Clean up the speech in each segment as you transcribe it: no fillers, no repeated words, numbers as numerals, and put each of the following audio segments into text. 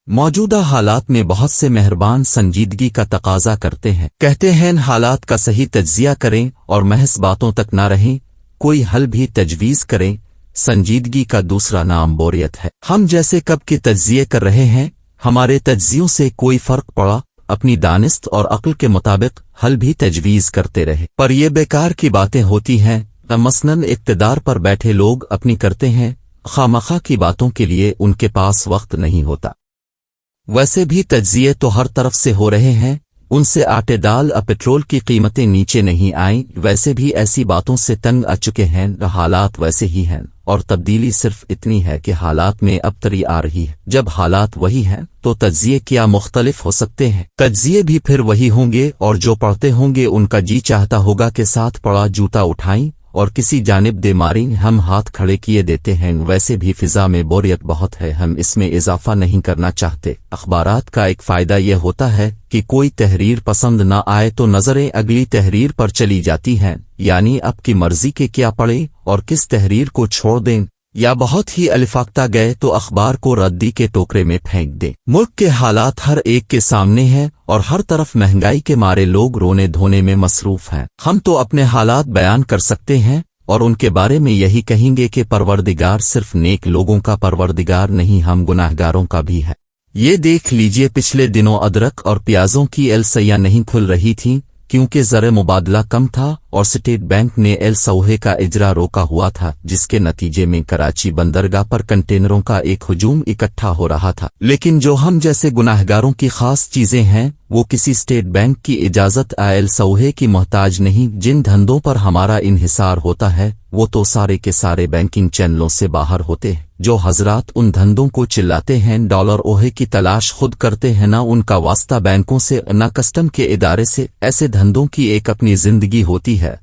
موجودہ حالات میں بہت سے مہربان سنجیدگی کا تقاضا کرتے ہیں۔ کہتے ہیں ان حالات کا صحیح تجزیہ کریں اور محض باتوں تک نہ رہیں، کوئی حل بھی تجویز کریں۔ سنجیدگی کا دوسرا نام بوریت ہے۔ ہم جیسے کب کے تجزیے کر رہے ہیں، ہمارے تجزیوں سے کوئی فرق پڑا، اپنی دانست اور عقل کے مطابق حل بھی تجویز کرتے رہے، پر یہ بیکار کی باتیں ہوتی ہیں۔ مثلاً اقتدار پر بیٹھے لوگ اپنی کرتے ہیں، خامخواہ کی باتوں کے لیے ان کے پاس وقت نہیں ہوتا۔ ویسے بھی تجزیے تو ہر طرف سے ہو رہے ہیں، ان سے آٹے دال پٹرول کی قیمتیں نیچے نہیں آئیں، ویسے بھی ایسی باتوں سے تنگ آ چکے ہیں، حالات ویسے ہی ہیں، اور تبدیلی صرف اتنی ہے کہ حالات میں ابتری آ رہی ہے۔ جب حالات وہی ہیں تو تجزیے کیا مختلف ہو سکتے ہیں؟ تجزیے بھی پھر وہی ہوں گے، اور جو پڑھتے ہوں گے ان کا جی چاہتا ہوگا کہ ساتھ پڑا جوتا اٹھائیں اور کسی جانب دے ماریں، ہم ہاتھ کھڑے کیے دیتے ہیں۔ ویسے بھی فضا میں بوریت بہت ہے، ہم اس میں اضافہ نہیں کرنا چاہتے۔ اخبارات کا ایک فائدہ یہ ہوتا ہے کہ کوئی تحریر پسند نہ آئے تو نظریں اگلی تحریر پر چلی جاتی ہیں، یعنی اب کی مرضی کے کیا پڑھیں اور کس تحریر کو چھوڑ دیں، یا بہت ہی الفاختہ گئے تو اخبار کو ردی کے ٹوکرے میں پھینک دیں۔ ملک کے حالات ہر ایک کے سامنے ہیں، اور ہر طرف مہنگائی کے مارے لوگ رونے دھونے میں مصروف ہیں۔ ہم تو اپنے حالات بیان کر سکتے ہیں اور ان کے بارے میں یہی کہیں گے کہ پروردگار صرف نیک لوگوں کا پروردگار نہیں، ہم گناہگاروں کا بھی ہے۔ یہ دیکھ لیجئے پچھلے دنوں ادرک اور پیازوں کی ایلسیاں نہیں کھل رہی تھیں کیونکہ زر مبادلہ کم تھا، اور اسٹیٹ بینک نے ایل سوہے کا اجرا روکا ہوا تھا، جس کے نتیجے میں کراچی بندرگاہ پر کنٹینروں کا ایک ہجوم اکٹھا ہو رہا تھا۔ لیکن جو ہم جیسے گناہگاروں کی خاص چیزیں ہیں، وہ کسی اسٹیٹ بینک کی اجازت ایل سوہے کی محتاج نہیں۔ جن دھندوں پر ہمارا انحصار ہوتا ہے وہ تو سارے کے سارے بینکنگ چینلوں سے باہر ہوتے ہیں۔ جو حضرات ان دھندوں کو چلاتے ہیں، ڈالر اوہے کی تلاش خود کرتے ہیں، نہ ان کا واسطہ بینکوں سے نہ کسٹم کے ادارے سے، ایسے دھندوں کی ایک اپنی زندگی ہوتی ہے۔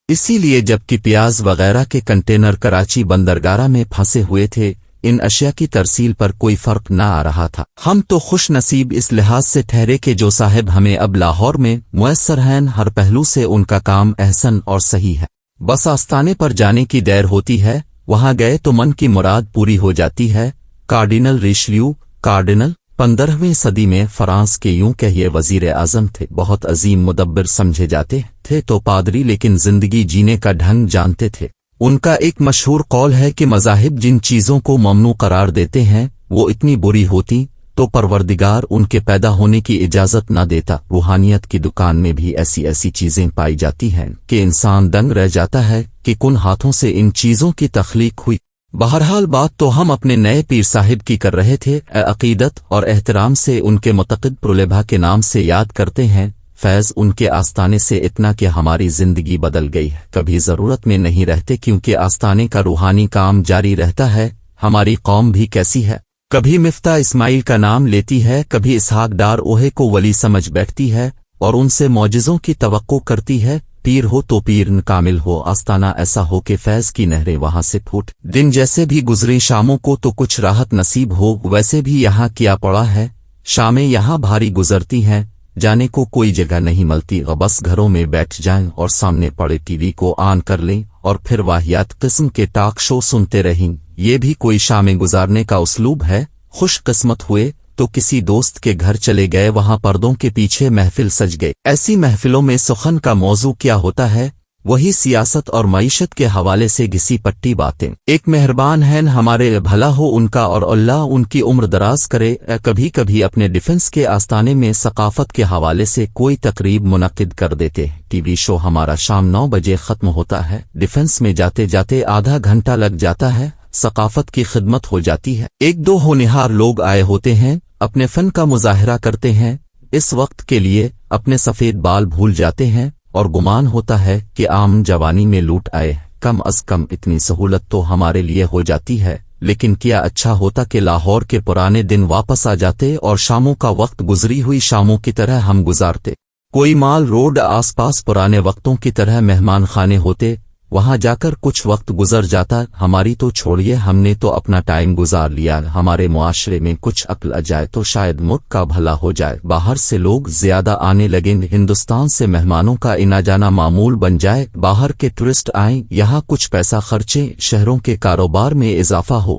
اسی لیے جبکہ پیاز وغیرہ کے کنٹینر کراچی بندرگاہ میں پھنسے ہوئے تھے، ان اشیاء کی ترسیل پر کوئی فرق نہ آ رہا تھا۔ ہم تو خوش نصیب اس لحاظ سے ٹھہرے کہ جو صاحب ہمیں اب لاہور میں میسر ہیں، ہر پہلو سے ان کا کام احسن اور صحیح ہے۔ بس آستانے پر جانے کی دیر ہوتی ہے، وہاں گئے تو من کی مراد پوری ہو جاتی ہے۔ کارڈینل ریشلیو، کارڈینل 15ویں صدی میں فرانس کے یوں کہیے وزیر اعظم تھے، بہت عظیم مدبر سمجھے جاتے تھے تو پادری، لیکن زندگی جینے کا ڈھنگ جانتے تھے۔ ان کا ایک مشہور قول ہے کہ مذاہب جن چیزوں کو ممنوع قرار دیتے ہیں وہ اتنی بری ہوتی تو پروردگار ان کے پیدا ہونے کی اجازت نہ دیتا۔ روحانیت کی دکان میں بھی ایسی چیزیں پائی جاتی ہیں کہ انسان دنگ رہ جاتا ہے کہ کن ہاتھوں سے ان چیزوں کی تخلیق ہوئی۔ بہرحال بات تو ہم اپنے نئے پیر صاحب کی کر رہے تھے۔ عقیدت اور احترام سے ان کے متقد پرولبھا کے نام سے یاد کرتے ہیں۔ فیض ان کے آستانے سے اتنا کہ ہماری زندگی بدل گئی ہے، کبھی ضرورت میں نہیں رہتے کیونکہ آستانے کا روحانی کام جاری رہتا ہے۔ ہماری قوم بھی کیسی ہے، کبھی مفتاح اسماعیل کا نام لیتی ہے، کبھی اسحاق ڈار اوہے کو ولی سمجھ بیٹھتی ہے اور ان سے معجزوں کی توقع کرتی ہے۔ پیر ہو تو پیر کامل ہو، آستانہ ایسا ہو کہ فیض کی نہریں وہاں سے پھوٹ۔ دن جیسے بھی گزریں شاموں کو تو کچھ راحت نصیب ہو، ویسے بھی یہاں کیا پڑا ہے، شامیں یہاں بھاری گزرتی ہیں، جانے کو کوئی جگہ نہیں ملتی، بس گھروں میں بیٹھ جائیں اور سامنے پڑے ٹی وی کو آن کر لیں اور پھر واہیات قسم کے ٹاک شو سنتے رہیں۔ یہ بھی کوئی شامیں گزارنے کا اسلوب ہے؟ خوش قسمت ہوئے تو کسی دوست کے گھر چلے گئے، وہاں پردوں کے پیچھے محفل سج گئی۔ ایسی محفلوں میں سخن کا موضوع کیا ہوتا ہے؟ وہی سیاست اور معیشت کے حوالے سے گھسی پٹی باتیں۔ ایک مہربان ہیں ہمارے، بھلا ہو ان کا اور اللہ ان کی عمر دراز کرے، کبھی کبھی اپنے ڈیفنس کے آستانے میں ثقافت کے حوالے سے کوئی تقریب منعقد کر دیتے۔ ٹی وی شو ہمارا شام 9 بجے ختم ہوتا ہے، ڈیفنس میں جاتے جاتے آدھا گھنٹہ لگ جاتا ہے، ثقافت کی خدمت ہو جاتی ہے۔ 1-2 ہونہار لوگ آئے ہوتے ہیں، اپنے فن کا مظاہرہ کرتے ہیں، اس وقت کے لیے اپنے سفید بال بھول جاتے ہیں اور گمان ہوتا ہے کہ عام جوانی میں لوٹ آئے۔ کم از کم اتنی سہولت تو ہمارے لیے ہو جاتی ہے، لیکن کیا اچھا ہوتا کہ لاہور کے پرانے دن واپس آ جاتے اور شاموں کا وقت گزری ہوئی شاموں کی طرح ہم گزارتے۔ کوئی مال روڈ آس پاس پرانے وقتوں کی طرح مہمان خانے ہوتے، وہاں جا کر کچھ وقت گزر جاتا۔ ہماری تو چھوڑیے، ہم نے تو اپنا ٹائم گزار لیا۔ ہمارے معاشرے میں کچھ عقل آ جائے تو شاید ملک کا بھلا ہو جائے۔ باہر سے لوگ زیادہ آنے لگیں، ہندوستان سے مہمانوں کا آنا جانا معمول بن جائے، باہر کے ٹورسٹ آئیں، یہاں کچھ پیسہ خرچیں، شہروں کے کاروبار میں اضافہ ہو۔